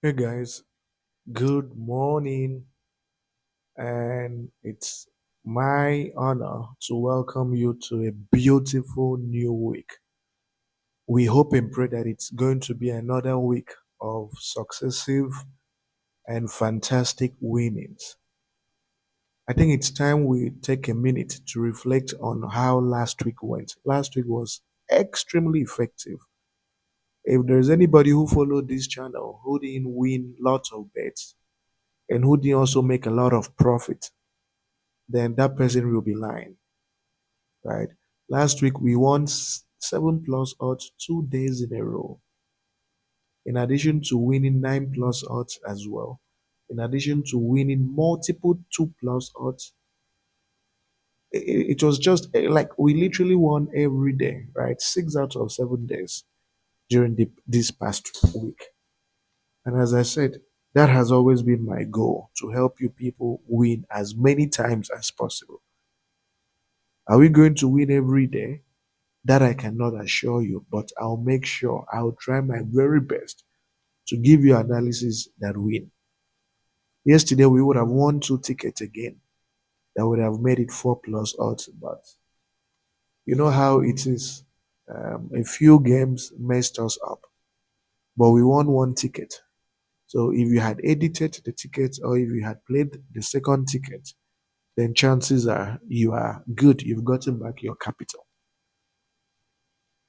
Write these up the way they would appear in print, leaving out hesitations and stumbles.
Hey guys, good morning, and it's my honor to welcome you to a beautiful new week. We hope and pray that it's going to be another week of successive and fantastic winnings. I think it's time we take a minute to reflect on how last week went. Last week was extremely effective. If there's anybody who followed this channel who didn't win lots of bets and who didn't also make a lot of profit, then that person will be lying, right? Last week we won 7 plus odds 2 days in a row, in addition to winning 9 plus odds as well. In addition to winning multiple 2 plus odds, it was just like we literally won every day, right? 6 out of 7 days during this past week. And as I said, that has always been my goal to help you people win as many times as possible. Are we going to win every day? That I cannot assure you, but I'll make sure I'll try my very best to give you analysis that win. Yesterday we would have won 2 tickets again. That would have made it 4 plus odds, but you know how it is. A few games messed us up, but we won 1 ticket. So if you had edited the ticket or if you had played the second ticket, then chances are you are good. You've gotten back your capital.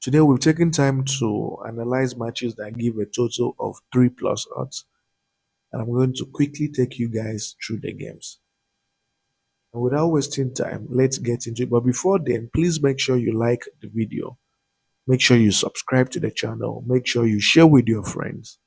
Today, we've taken time to analyze matches that give a total of 3 plus odds, and I'm going to quickly take you guys through the games. And without wasting time, let's get into it. But before then, please make sure you like the video, make sure you subscribe to the channel, make sure you share with your friends,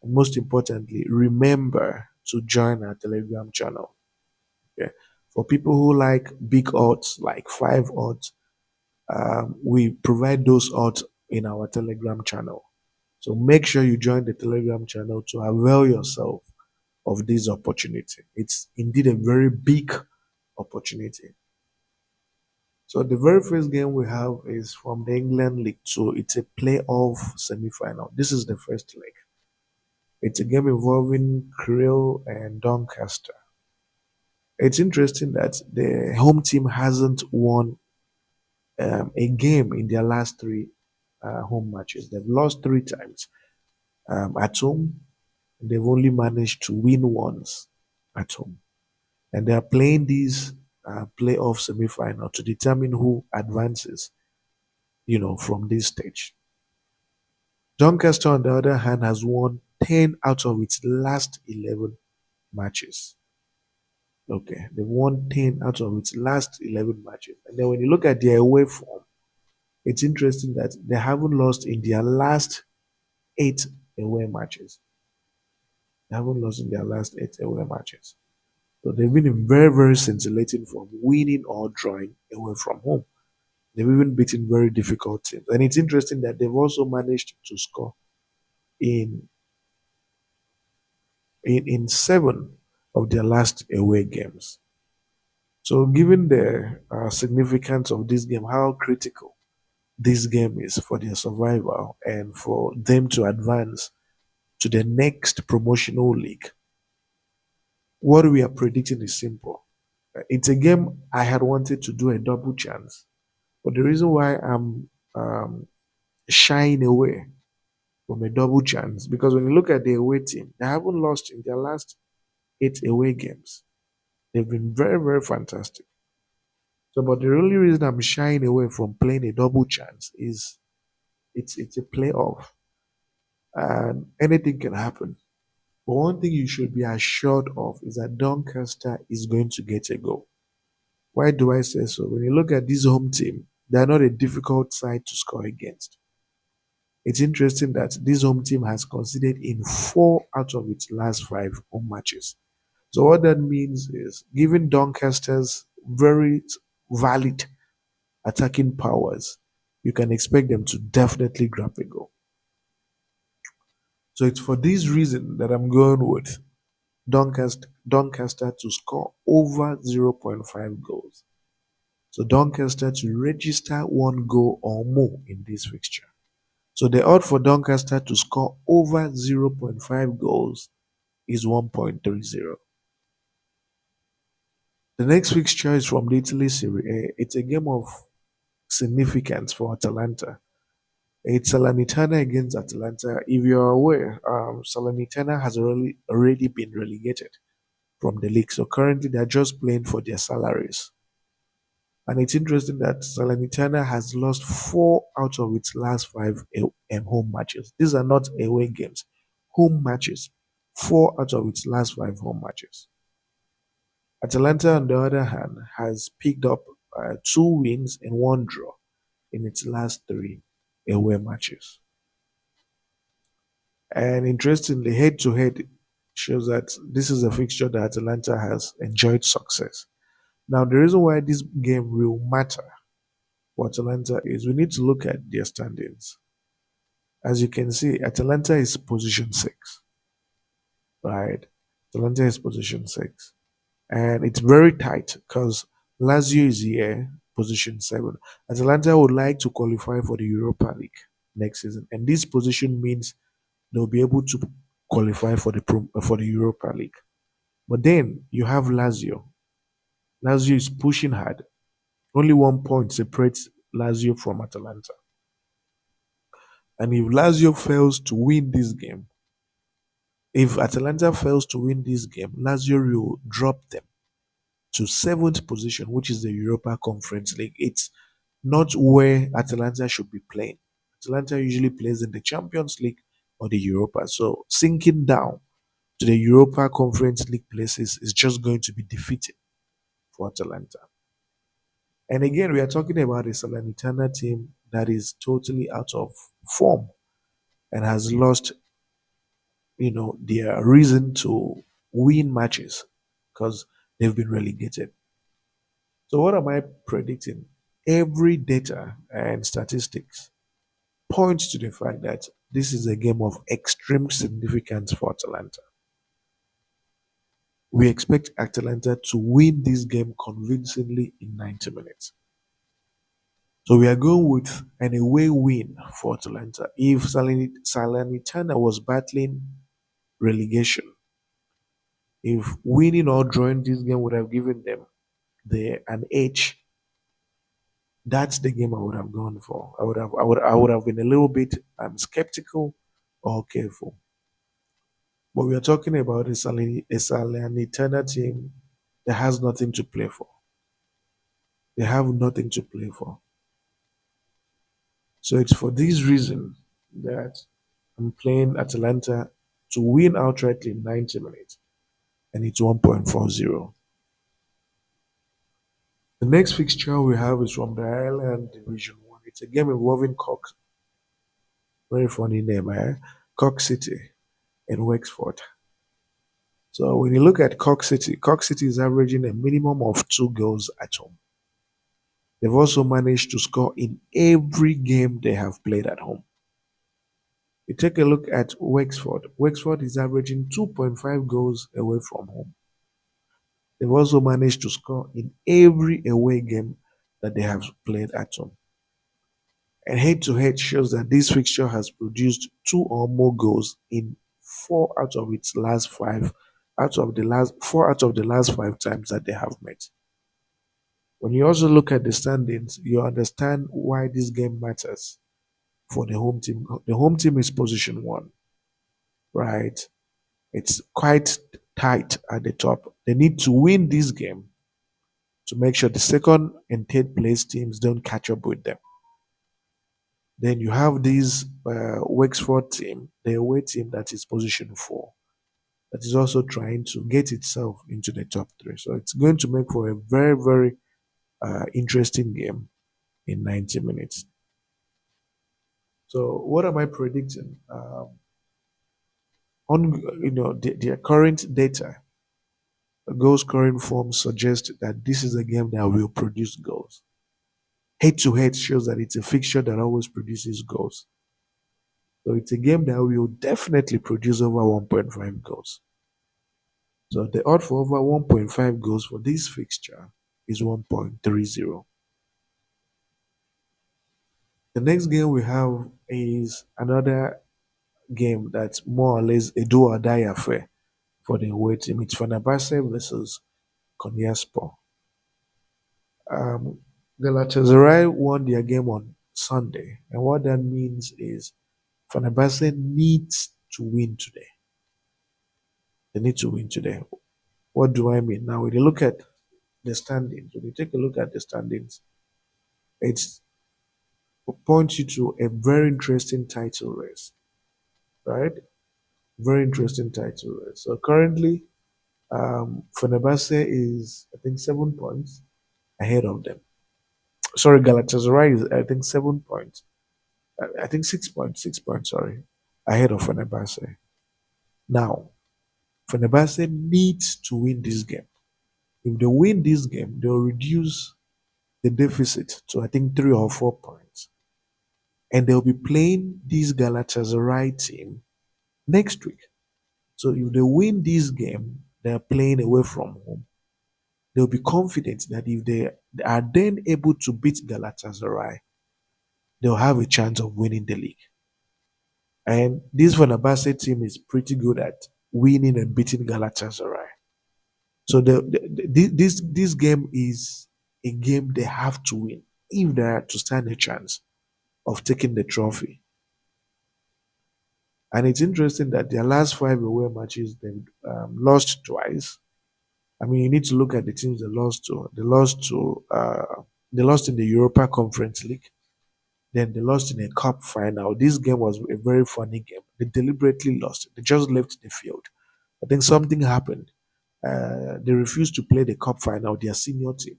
and most importantly, remember to join our Telegram channel. Okay? For people who like big odds, like 5 odds, we provide those odds in our Telegram channel. So make sure you join the Telegram channel to avail yourself of this opportunity. It's indeed a very big opportunity. So the very first game we have is from the England League 2. It's a playoff semi-final. This is the first leg. It's a game involving Crewe and Doncaster. It's interesting that the home team hasn't won a game in their last three home matches. They've lost 3 times at home. They've only managed to win once at home. And they are playing these playoff semi-final to determine who advances, from this stage. Doncaster, on the other hand, has won 10 out of its last 11 matches. Okay, they've won 10 out of its last 11 matches. And then when you look at their away form, it's interesting that they haven't lost in their last 8 away matches. They haven't lost in their last 8 away matches. So they've been in very, very scintillating form, winning or drawing away from home. They've even beaten very difficult teams. And it's interesting that they've also managed to score in in 7 of their last away games. So given the significance of this game, how critical this game is for their survival and for them to advance to the next promotional league, what we are predicting is simple. It's a game I had wanted to do a double chance. But the reason why I'm shying away from a double chance, because when you look at the away team, they haven't lost in their last 8 away games. They've been very, very fantastic. So, but the only reason I'm shying away from playing a double chance is it's a playoff, and anything can happen. But one thing you should be assured of is that Doncaster is going to get a goal. Why do I say so? When you look at this home team, they're not a difficult side to score against. It's interesting that this home team has conceded in 4 out of its last 5 home matches. So what that means is, given Doncaster's very valid attacking powers, you can expect them to definitely grab a goal. So it's for this reason that I'm going with Doncaster to score over zero point 0.5 goals. So Doncaster to register 1 goal or more in this fixture. So the odd for Doncaster to score over zero point 0.5 goals is 1.30. The next fixture is from the Italy Serie A. It's a game of significance for Atalanta. It's Salernitana against Atalanta. If you're aware, Salernitana has already been relegated from the league. So currently they're just playing for their salaries. And it's interesting that Salernitana has lost four out of its last five home matches. These are not away games, home matches. Four out of its last five home matches. Atalanta, on the other hand, has picked up two wins and one draw in its last three away matches. And interestingly, head to head shows that this is a fixture that Atalanta has enjoyed success. Now, the reason why this game will matter for Atalanta is we need to look at their standings. As you can see, Atalanta is position six, right? Atalanta is position six. And it's very tight because Lazio is here, position seven. Atalanta would like to qualify for the Europa League next season. And this position means they'll be able to qualify for the Europa League. But then you have Lazio. Lazio is pushing hard. Only 1 point separates Lazio from Atalanta. And if Lazio fails to win this game, if Atalanta fails to win this game, Lazio will drop them to seventh position, which is the Europa Conference League. It's not where Atalanta should be playing. Atalanta usually plays in the Champions League or the Europa. So sinking down to the Europa Conference League places is just going to be defeating for Atalanta. And again, we are talking about a Salernitana team that is totally out of form and has lost, their reason to win matches because they've been relegated. So what am I predicting? Every data and statistics points to the fact that this is a game of extreme significance for Atalanta. We expect Atalanta to win this game convincingly in 90 minutes. So we are going with an away win for Atalanta. If Salernitana was battling relegation, if winning or drawing this game would have given them an edge, that's the game I would have gone for. I would have been a little bit skeptical or careful. But we are talking about a Salernitana team that has nothing to play for. They have nothing to play for. So it's for this reason that I'm playing Atalanta to win outrightly in 90 minutes, and it's 1.40. The next fixture we have is from the Ireland Division 1. It's a game involving Cork. Very funny name, eh? Cork City and Wexford. So when you look at Cork City is averaging a minimum of two goals at home. They've also managed to score in every game they have played at home. You take a look at Wexford. Wexford is averaging 2.5 goals away from home. They've also managed to score in every away game that they have played at home. And head to head shows that this fixture has produced two or more goals in four out of its last five, out of the last four out of the last five times that they have met. When you also look at the standings, you understand why this game matters for the home team. The home team is position one, right? It's quite tight at the top. They need to win this game to make sure the second and third place teams don't catch up with them. Then you have this Wexford team, the away team that is position four, that is also trying to get itself into the top three. So it's going to make for a very, very interesting game in 90 minutes. So what am I predicting? On their current data, goal scoring form suggests that this is a game that will produce goals. Head to head shows that it's a fixture that always produces goals. So it's a game that will definitely produce over 1.5 goals. So the odd for over 1.5 goals for this fixture is 1.30. The next game we have is another game that's more or less a do or die affair for the away team. It's Fenerbahce versus Konyaspor. Um, Galatasaray won their game on Sunday, and what that means is Fenerbahce needs to win today. They need to win today. What do I mean? Now, when you look at the standings, when you take a look at the standings, it points you to a very interesting title race, right? Very interesting title race. So currently, Fenerbahce is, I think, 7 points ahead of them. Sorry, Galatasaray is, I think, 7 points. I think 6 points, 6 points, sorry, ahead of Fenerbahce. Now, Fenerbahce needs to win this game. If they win this game, they'll reduce the deficit to, I think, 3 or 4 points. And they'll be playing this Galatasaray team next week. So if they win this game, they're playing away from home. They'll be confident that if they are then able to beat Galatasaray, they'll have a chance of winning the league. And this Fenerbahce team is pretty good at winning and beating Galatasaray. So this game is a game they have to win if they are to stand a chance of taking the trophy. And it's interesting that their last five away matches they've lost twice. I mean, you need to look at the teams they lost to. They lost in the Europa Conference League. Then they lost in a cup final. This game was a very funny game. They deliberately lost. They just left the field. I think something happened. They refused to play the cup final, their senior team,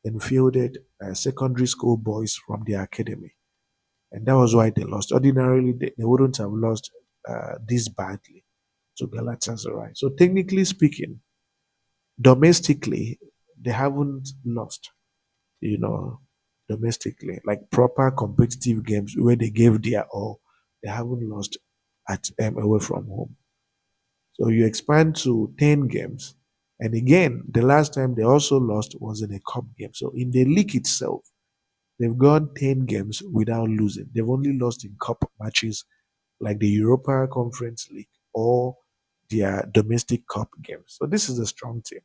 and fielded secondary school boys from their academy. And that was why they lost. Ordinarily, they wouldn't have lost this badly to Galatasaray. So, technically speaking, domestically, they haven't lost, you know, domestically, like proper competitive games where they gave their all. They haven't lost at away from home. So you expand to 10 games. And again, the last time they also lost was in a cup game. So in the league itself, they've gone 10 games without losing. They've only lost in cup matches like the Europa Conference League or their domestic cup games. So this is a strong team.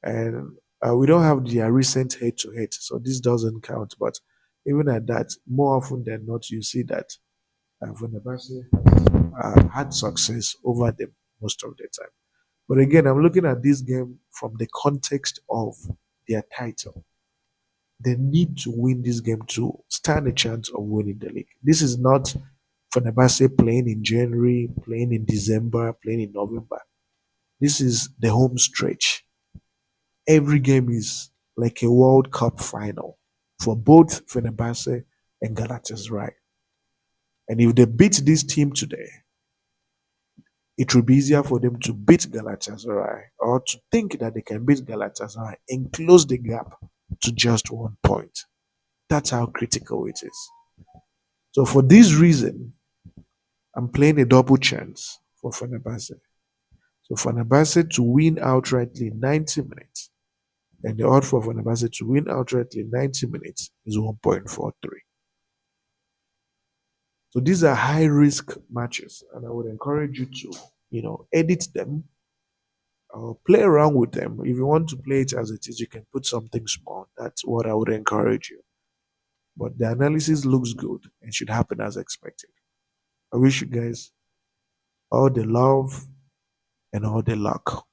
And we don't have their recent head to head. So this doesn't count. But even at that, more often than not, you see that Fenerbahce had success over them most of the time. But again, I'm looking at this game from the context of their title. They need to win this game to stand a chance of winning the league. This is not Fenerbahce playing in January, playing in December, playing in November. This is the home stretch. Every game is like a World Cup final for both Fenerbahce and Galatasaray. And if they beat this team today, it will be easier for them to beat Galatasaray or to think that they can beat Galatasaray and close the gap to just 1 point. That's how critical it is. So for this reason, I'm playing a double chance for Fenerbahce. So Fenerbahce to win outrightly in 90 minutes, and the odds for Fenerbahce to win outrightly in 90 minutes is 1.43. So these are high risk matches, and I would encourage you to, edit them or play around with them. If you want to play it as it is, you can put something small. That's what I would encourage you. But the analysis looks good and should happen as expected. I wish you guys all the love and all the luck.